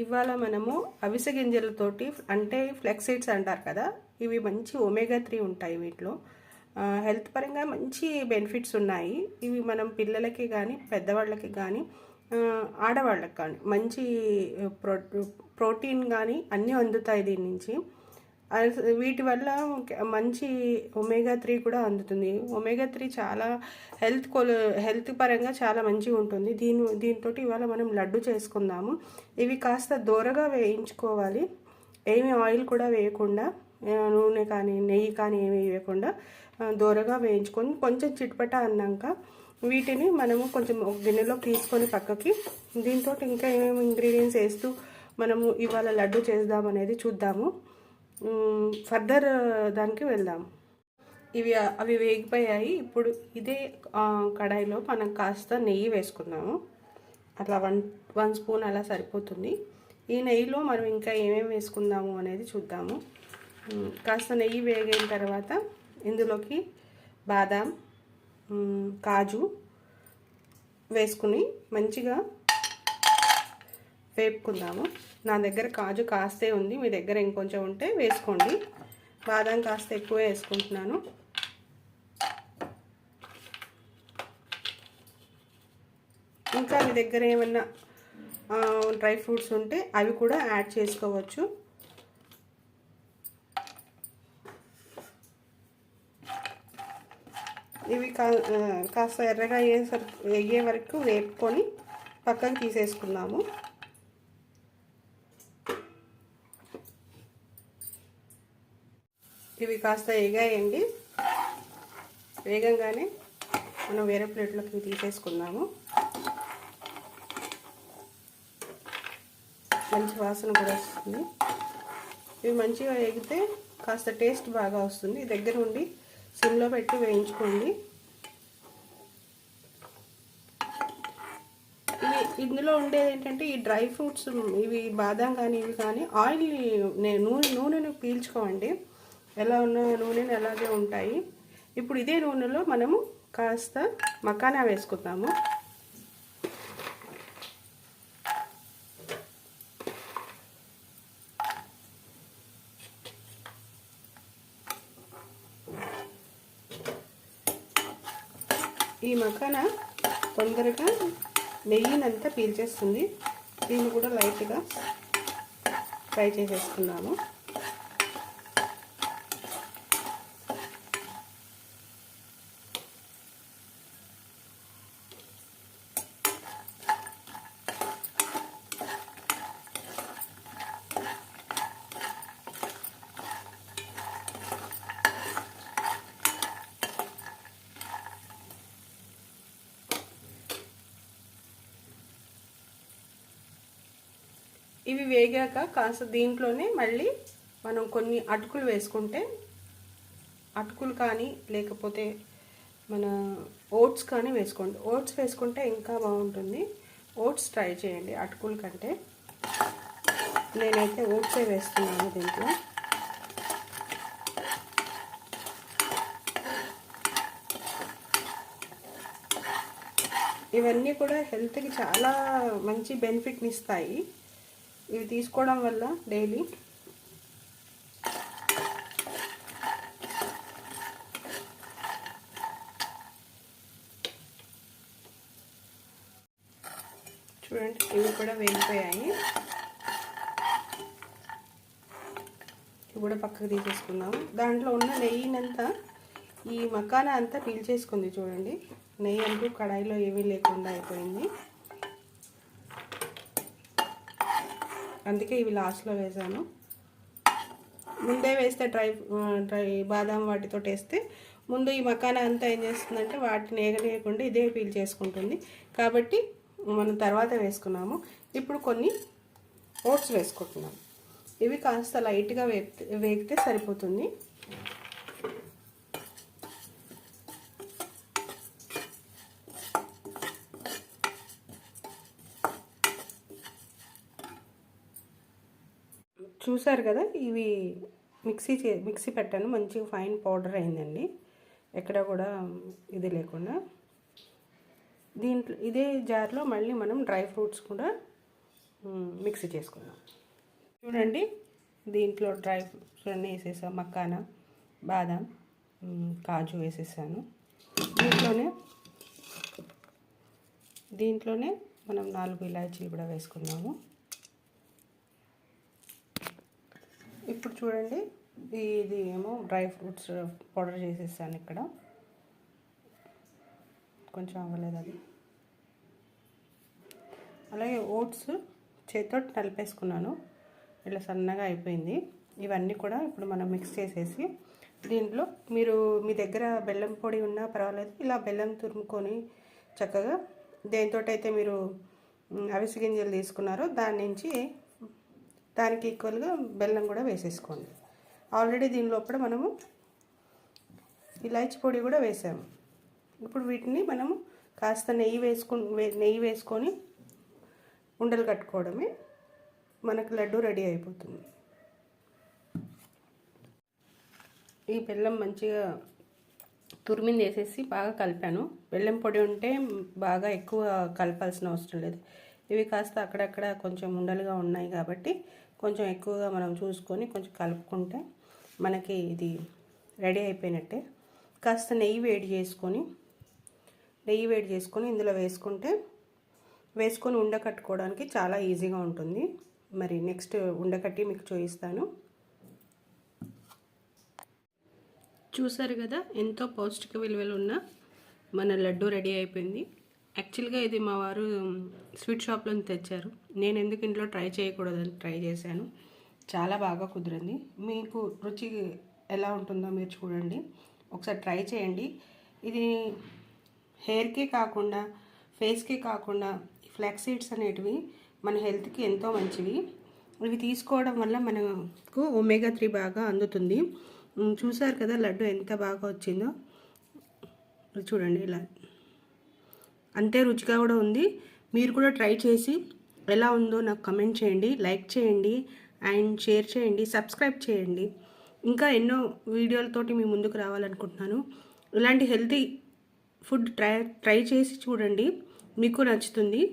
ఇవాళ మనము అవిసె గింజలతోటి అంటే ఫ్లెక్స్ సీడ్స్ అంటారు కదా, ఇవి మంచి ఒమేగా 3 ఉంటాయి వీటిలో. హెల్త్ పరంగా మంచి బెనిఫిట్స్ ఉన్నాయి. ఇవి మనం పిల్లలకి కానీ పెద్దవాళ్ళకి కానీ ఆడవాళ్ళకి కానీ మంచి ప్రోటీన్ కానీ అన్నీ అందుతాయి దీని నుంచి. వీటి వల్ల మంచి ఒమేగా 3 కూడా అందుతుంది. ఒమేగా 3 చాలా హెల్త్ పరంగా చాలా మంచిగా ఉంటుంది. దీంతో ఇవాళ మనం లడ్డు చేసుకుందాము. ఇవి కాస్త దోరగా వేయించుకోవాలి, ఏమి ఆయిల్ కూడా వేయకుండా, నూనె కానీ నెయ్యి కానీ ఏమి వేయకుండా దోరగా వేయించుకొని కొంచెం చిట్పట అన్నాక వీటిని మనము కొంచెం ఒక గిన్నెలో తీసుకొని పక్కకి, దీంతో ఇంకా ఏమేమి ఇంగ్రీడియంట్స్ వేస్తూ మనము ఇవాళ లడ్డు చేద్దాం అనేది చూద్దాము. ఫర్దర్ దానికి వెళ్దాం. అవి వేగిపోయాయి. ఇప్పుడు ఇదే కడాయిలో మనం కాస్త నెయ్యి వేసుకుందాము. అట్లా వన్ స్పూన్ అలా సరిపోతుంది. ఈ నెయ్యిలో మనం ఇంకా ఏమేమి వేసుకుందాము అనేది చూద్దాము. కాస్త నెయ్యి వేగిన తర్వాత ఇందులోకి బాదాం, కాజు వేసుకుని మంచిగా వేపుకుందాము. నా దగ్గర కాజు కాస్తే ఉంది, మీ దగ్గర ఇంకొంచెం ఉంటే వేసుకోండి. బాదం కాస్త ఎక్కువ వేసుకుంటున్నాను. ఇంకా మీ దగ్గర ఏమన్నా డ్రై ఫ్రూట్స్ ఉంటే అవి కూడా యాడ్ చేసుకోవచ్చు. ఇవి కాస్త ఎర్రగా అయ్యే వరకు వేపుకొని పక్కకు తీసేసుకుందాము. ఇవి కాస్త వేగాయండి. వేగంగానే మనం వేరే ప్లేట్లోకి తీసేసుకుందాము. మంచి వాసన కూడా వస్తుంది. ఇవి మంచిగా వేగితే కాస్త టేస్ట్ బాగా వస్తుంది. దగ్గర ఉండి సిమ్లో పెట్టి వేయించుకోండి. ఇందులో ఉండేది ఏంటంటే ఈ డ్రై ఫ్రూట్స్, ఇవి బాదం కానీ ఇవి కానీ ఆయిల్ నూనెను పీల్చుకోండి. ఎలా ఉన్న నూనెను అలాగే ఉంటాయి. ఇప్పుడు ఇదే నూనెలో మనము కాస్త మకానా వేసుకుందాము. ఈ మకానా తొందరగా నెయ్యినంతా పీల్చేస్తుంది. దీన్ని కూడా లైట్గా ఫ్రై చేసేసుకున్నాము. ఇవి వేగాక కాస్త దీంట్లోనే మళ్ళీ మనం కొన్ని అటుకులు వేసుకుంటే, అటుకులు కానీ లేకపోతే మన ఓట్స్ కానీ వేసుకోండి. ఓట్స్ వేసుకుంటే ఇంకా బాగుంటుంది. ఓట్స్ ట్రై చేయండి అటుకుల కంటే. నేనైతే ఓట్సే వేస్తున్నాను దీంట్లో. ఇవన్నీ కూడా హెల్త్కి చాలా మంచి బెనిఫిట్ని ఇస్తాయి. ఇవి తీసుకోవడం వల్ల డైలీ చూడండి, ఇవి కూడా వేగిపోయాయి. ఇవి కూడా పక్కకు తీసేసుకున్నాము. దాంట్లో ఉన్న నెయ్యినంతా ఈ మకానా అంతా పీల్చేసుకుంది. చూడండి, నెయ్యి అంటూ కడాయిలో ఏమీ లేకుండా అయిపోయింది. అందుకే ఇవి లాస్ట్లో వేసాను. ముందే వేస్తే డ్రై బాదం వాటితో వేస్తే ముందు ఈ మకానా అంతా ఏం చేస్తుందంటే వాటిని ఏగలేయకుండా ఇదే పీల్ చేసుకుంటుంది. కాబట్టి మనం తర్వాత వేసుకున్నాము. ఇప్పుడు కొన్ని ఓట్స్ వేసుకుంటున్నాము. ఇవి కాస్త లైట్గా వేగితే సరిపోతుంది. చూసారు కదా, ఇవి మిక్సీ పెట్టాను. మంచిగా ఫైన్ పౌడర్ అయిందండి, ఎక్కడ కూడా ఇది లేకుండా. దీంట్లో ఇదే జార్లో మళ్ళీ మనం డ్రై ఫ్రూట్స్ కూడా మిక్సీ చేసుకుందాం. చూడండి, దీంట్లో డ్రై ఫ్రూట్స్ అన్నీ వేసేసాం. మక్కానా, బాదం, కాజు వేసేసాను. దీంట్లోనే మనం 4 ఇలాచీలు కూడా వేసుకున్నాము. ఇప్పుడు చూడండి, ఇది ఏమో డ్రై ఫ్రూట్స్ పౌడర్ చేసేసాను. ఇక్కడ కొంచెం అవ్వలేదు అది. అలాగే ఓట్స్ చేతితో నలిపేసుకున్నాను, ఇట్లా సన్నగా అయిపోయింది. ఇవన్నీ కూడా ఇప్పుడు మనం మిక్స్ చేసేసి దీంట్లో మీ దగ్గర బెల్లం పొడి ఉన్నా పర్వాలేదు, ఇలా బెల్లం తురుముకొని చక్కగా దేనితోటైతే మీరు అవిసె గింజలు తీసుకున్నారో దానికి ఈక్వల్గా బెల్లం కూడా వేసేసుకోండి. ఆల్రెడీ దీని లోపల మనము ఇలాచి పొడి కూడా వేసాము. ఇప్పుడు వీటిని మనము కాస్త నెయ్యి వేసుకొని ఉండలు కట్టుకోవడమే, మనకు లడ్డు రెడీ అయిపోతుంది. ఈ బెల్లం మంచిగా తురిమింది వేసేసి బాగా కలిపాను. బెల్లం పొడి ఉంటే బాగా ఎక్కువ కలపాల్సిన అవసరం లేదు. ఇవి కాస్త అక్కడక్కడ కొంచెం ఉండలుగా ఉన్నాయి కాబట్టి కొంచెం ఎక్కువగా మనం చూసుకొని కొంచెం కలుపుకుంటే మనకి ఇది రెడీ అయిపోయినట్టే. కాస్త నెయ్యి వేడి చేసుకొని ఇందులో వేసుకొని ఉండకట్టుకోవడానికి చాలా ఈజీగా ఉంటుంది. మరి నెక్స్ట్ ఉండకట్టి మీకు చూపిస్తాను. చూసారు కదా, ఎంతో పౌష్టిక విలువలు ఉన్న మన లడ్డు రెడీ అయిపోయింది. యాక్చువల్గా ఇది మా వారు స్వీట్ షాప్లో తెచ్చారు. నేను ఎందుకు ఇంట్లో ట్రై చేయకూడదని ట్రై చేశాను. చాలా బాగా కుదిరింది. మీకు రుచి ఎలా ఉంటుందో మీరు చూడండి, ఒకసారి ట్రై చేయండి. ఇది హెయిర్కే కాకుండా ఫేస్కే కాకుండా ఫ్లాక్స్ సీడ్స్ అనేటివి మన హెల్త్కి ఎంతో మంచివి. ఇవి తీసుకోవడం వల్ల మనకు ఒమేగా 3 బాగా అందుతుంది. చూసారు కదా లడ్డు ఎంత బాగా వచ్చిందో, చూడండి ఇలా అంతే రుచిగా కూడా ఉంది. మీరు కూడా ట్రై చేసి ఎలా ఉందో నాకు కమెంట్ చేయండి, లైక్ చేయండి అండ్ షేర్ చేయండి, సబ్స్క్రైబ్ చేయండి. ఇంకా ఎన్నో వీడియోలతోటి మీ ముందుకు రావాలనుకుంటున్నాను. ఇలాంటి హెల్తీ ఫుడ్ ట్రై చేసి చూడండి, మీకు నచ్చుతుంది.